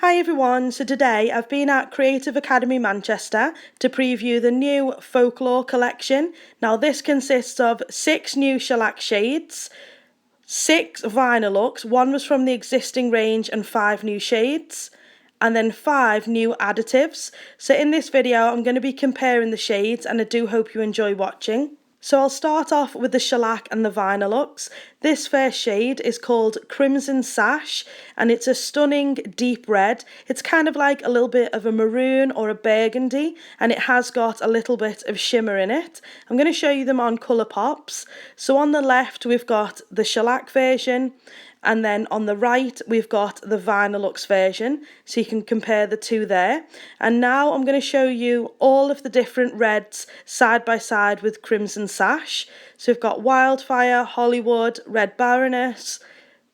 Hi everyone, so today I've been at Creative Academy Manchester to preview the new Folklore collection. Now this consists of 6 new shellac shades, 6 Vinylux, 1 was from the existing range and 5 new shades, and then 5 new additives. So in this video I'm going to be comparing the shades and I do hope you enjoy watching. So I'll start off with the shellac and the Vinylux. This first shade is called Crimson Sash and it's a stunning deep red. It's kind of like a little bit of a maroon or a burgundy and it has got a little bit of shimmer in it. I'm going to show you them on colour pops. So on the left we've got the shellac version and then on the right we've got the Vinylux version, so you can compare the two there. And now I'm going to show you all of the different reds side by side with Crimson Sash. So we've got Wildfire, Hollywood, Red Baroness,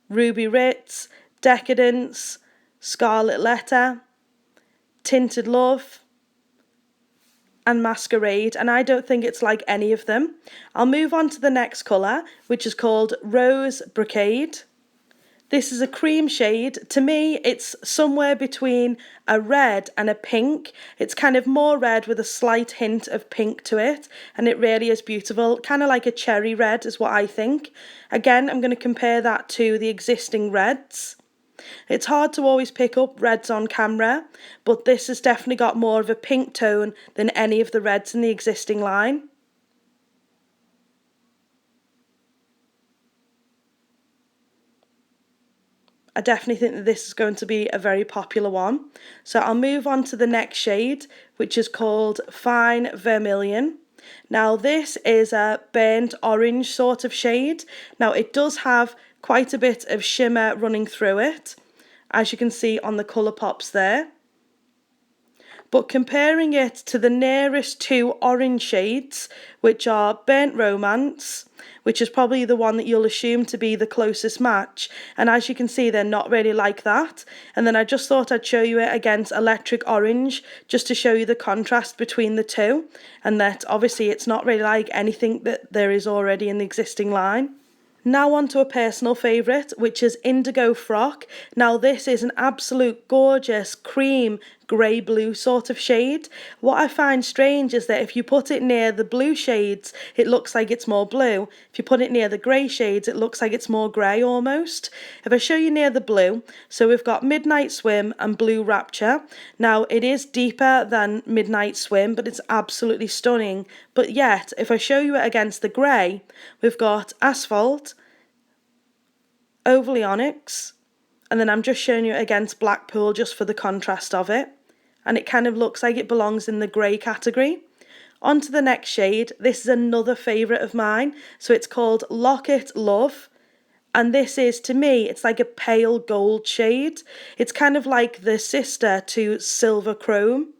Ruby Ritz, Decadence, Scarlet Letter, Tinted Love and Masquerade, and I don't think it's like any of them. I'll move on to the next colour, which is called Rose Brocade. This is a cream shade. To me, it's somewhere between a red and a pink. It's kind of more red with a slight hint of pink to it, and it really is beautiful. Kind of like a cherry red is what I think. Again, I'm going to compare that to the existing reds. It's hard to always pick up reds on camera, but this has definitely got more of a pink tone than any of the reds in the existing line. I definitely think that this is going to be a very popular one. So I'll move on to the next shade, which is called Fine Vermilion. Now this is a burnt orange sort of shade. Now it does have quite a bit of shimmer running through it, as you can see on the colour pops there. But comparing it to the nearest 2 orange shades, which are Burnt Romance, which is probably the one that you'll assume to be the closest match, and as you can see they're not really like that. And then I just thought I'd show you it against Electric Orange, just to show you the contrast between the two, and that obviously it's not really like anything that there is already in the existing line. Now on to a personal favourite, which is Indigo Frock. Now this is an absolute gorgeous cream grey blue sort of shade. What I find strange is that if you put it near the blue shades it looks like it's more blue. If you put it near the grey shades it looks like it's more grey almost. If I show you near the blue, so we've got Midnight Swim and Blue Rapture. Now it is deeper than Midnight Swim but it's absolutely stunning. But yet if I show you it against the grey, we've got Asphalt, Overly Onyx, and then I'm just showing you it against Blackpool just for the contrast of it, and it kind of looks like it belongs in the grey category. On to the next shade. This is another favourite of mine, so it's called Locket Love, and this is, to me, it's like a pale gold shade. It's kind of like the sister to Silver Chrome.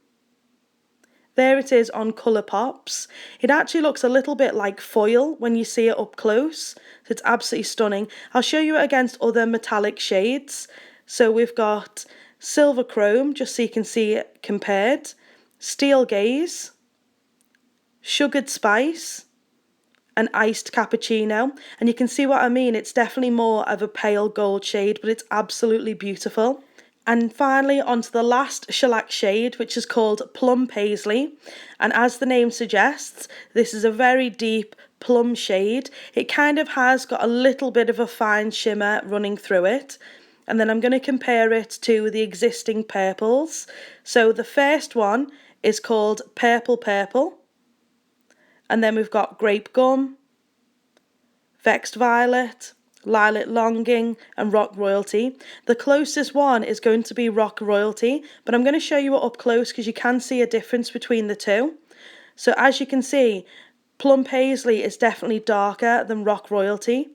There it is on colour pops. It actually looks a little bit like foil when you see it up close. So it's absolutely stunning. I'll show you it against other metallic shades. So we've got Silver Chrome, just so you can see it compared, Steel Gaze, Sugared Spice, and Iced Cappuccino. And you can see what I mean. It's definitely more of a pale gold shade, but it's absolutely beautiful. And finally onto the last shellac shade, which is called Plum Paisley, and as the name suggests, this is a very deep plum shade. It kind of has got a little bit of a fine shimmer running through it, and then I'm going to compare it to the existing purples. So the first one is called Purple Purple, and then we've got Grape Gum, Vexed Violet, Lilac Longing and Rock Royalty. The closest one is going to be Rock Royalty, but I'm going to show you it up close because you can see a difference between the two. So as you can see, Plum Paisley is definitely darker than Rock Royalty.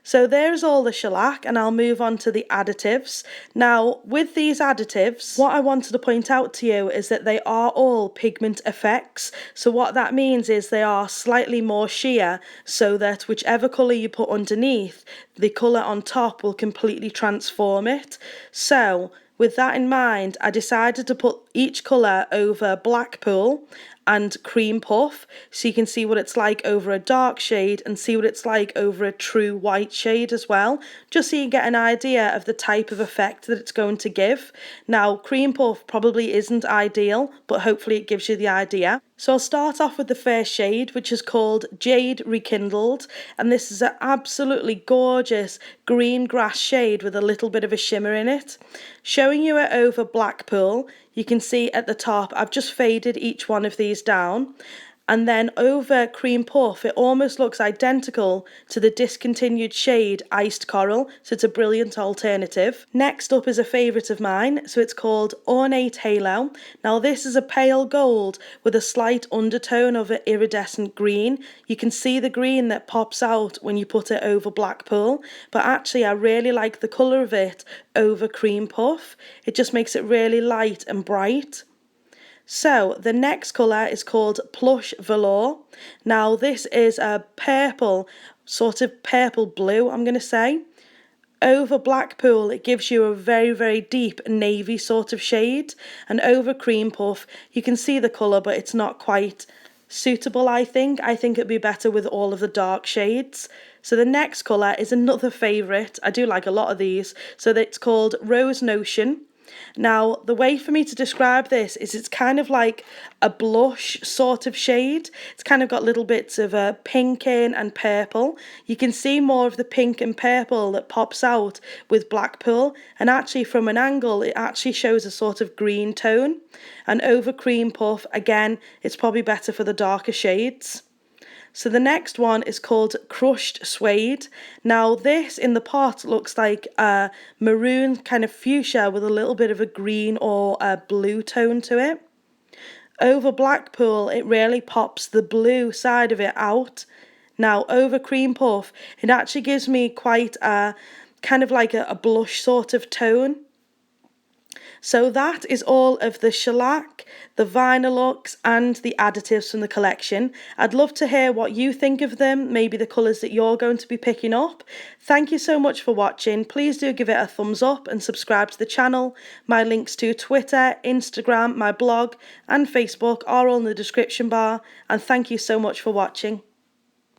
So there's all the shellac, and I'll move on to the additives. Now with these additives, what I wanted to point out to you is that they are all pigment effects. So what that means is they are slightly more sheer, so that whichever colour you put underneath, the colour on top will completely transform it. So With that in mind, I decided to put each colour over Blackpool and Cream Puff, so you can see what it's like over a dark shade and see what it's like over a true white shade as well, just so you get an idea of the type of effect that it's going to give. Now, Cream Puff probably isn't ideal, but hopefully it gives you the idea. So I'll start off with the first shade, which is called Jade Rekindled, and this is an absolutely gorgeous green grass shade with a little bit of a shimmer in it. Showing you it over Blackpool, you can see at the top I've just faded each one of these down, and then over Cream Puff it almost looks identical to the discontinued shade Iced Coral, so it's a brilliant alternative. Next up is a favourite of mine, so it's called Ornate Halo. Now this is a pale gold with a slight undertone of an iridescent green. You can see the green that pops out when you put it over Blackpool, but actually I really like the colour of it over Cream Puff. It just makes it really light and bright. So the next colour is called Plush Velour. Now this is a purple, sort of purple blue, I'm going to say. Over Blackpool it gives you a very, very deep navy sort of shade, and over Cream Puff you can see the colour but it's not quite suitable. I think it'd be better with all of the dark shades. So the next colour is another favourite. I do like a lot of these. So it's called Rose Notion. Now, the way for me to describe this is it's kind of like a blush sort of shade. It's kind of got little bits of pink in and purple. You can see more of the pink and purple that pops out with Blackpool, and actually from an angle it actually shows a sort of green tone. And over Cream Puff, again, it's probably better for the darker shades. So the next one is called Crushed Suede. Now this in the pot looks like a maroon kind of fuchsia with a little bit of a green or a blue tone to it. Over Blackpool it really pops the blue side of it out. Now over Cream Puff it actually gives me quite a kind of like a blush sort of tone. So that is all of the Shellac, the Vinylux and the Additives from the collection. I'd love to hear what you think of them, maybe the colours that you're going to be picking up. Thank you so much for watching. Please do give it a thumbs up and subscribe to the channel. My links to Twitter, Instagram, my blog and Facebook are all in the description bar, and thank you so much for watching.